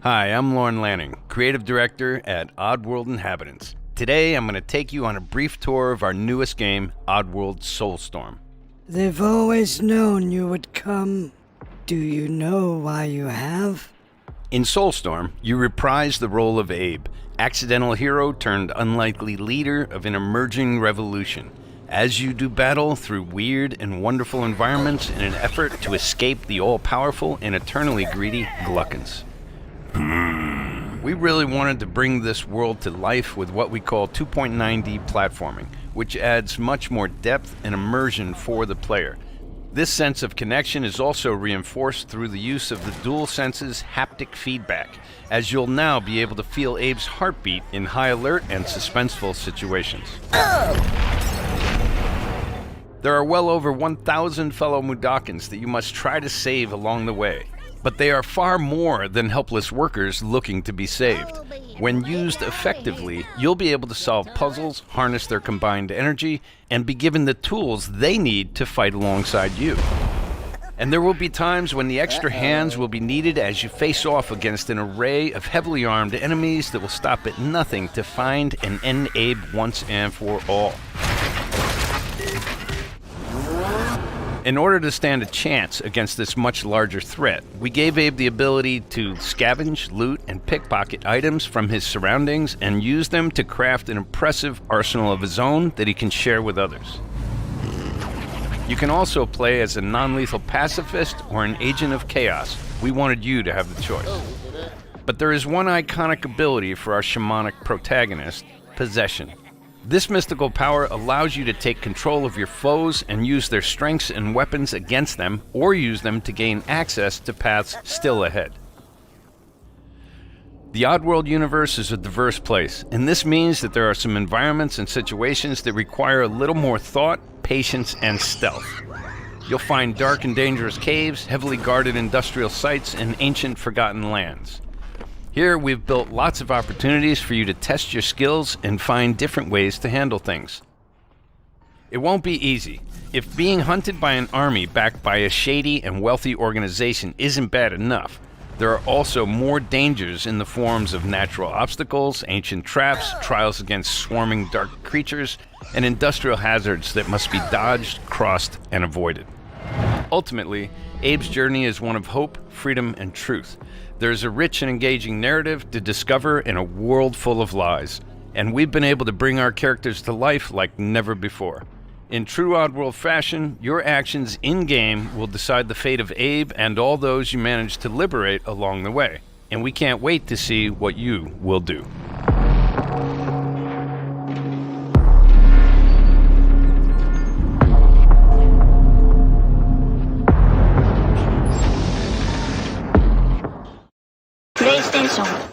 Hi, I'm Lauren Lanning, Creative Director at Oddworld Inhabitants. Today I'm going to take you on a brief tour of our newest game, Oddworld Soulstorm. They've always known you would come. Do you know why you have? In Soulstorm, you reprise the role of Abe, accidental hero turned unlikely leader of an emerging revolution, as you do battle through weird and wonderful environments in an effort to escape the all-powerful and eternally greedy Gluckons. We really wanted to bring this world to life with what we call 2.9D platforming, which adds much more depth and immersion for the player. This sense of connection is also reinforced through the use of the DualSense's haptic feedback, as you'll now be able to feel Abe's heartbeat in high alert and suspenseful situations. There are well over 1,000 fellow Mudokons that you must try to save along the way. But they are far more than helpless workers looking to be saved. When used effectively, you'll be able to solve puzzles, harness their combined energy, and be given the tools they need to fight alongside you. And there will be times when the extra hands will be needed as you face off against an array of heavily armed enemies that will stop at nothing to find and end Abe once and for all. In order to stand a chance against this much larger threat, we gave Abe the ability to scavenge, loot, and pickpocket items from his surroundings and use them to craft an impressive arsenal of his own that he can share with others. You can also play as a non-lethal pacifist or an agent of chaos. We wanted you to have the choice. But there is one iconic ability for our shamanic protagonist, possession. This mystical power allows you to take control of your foes and use their strengths and weapons against them, or use them to gain access to paths still ahead. The Oddworld universe is a diverse place, and this means that there are some environments and situations that require a little more thought, patience, and stealth. You'll find dark and dangerous caves, heavily guarded industrial sites, and ancient forgotten lands. Here, we've built lots of opportunities for you to test your skills and find different ways to handle things. It won't be easy. If being hunted by an army backed by a shady and wealthy organization isn't bad enough, there are also more dangers in the forms of natural obstacles, ancient traps, trials against swarming dark creatures, and industrial hazards that must be dodged, crossed, and avoided. Ultimately, Abe's journey is one of hope, freedom, and truth. There's a rich and engaging narrative to discover in a world full of lies, and we've been able to bring our characters to life like never before. In true Oddworld fashion, your actions in-game will decide the fate of Abe and all those you manage to liberate along the way, and we can't wait to see what you will do. PlayStation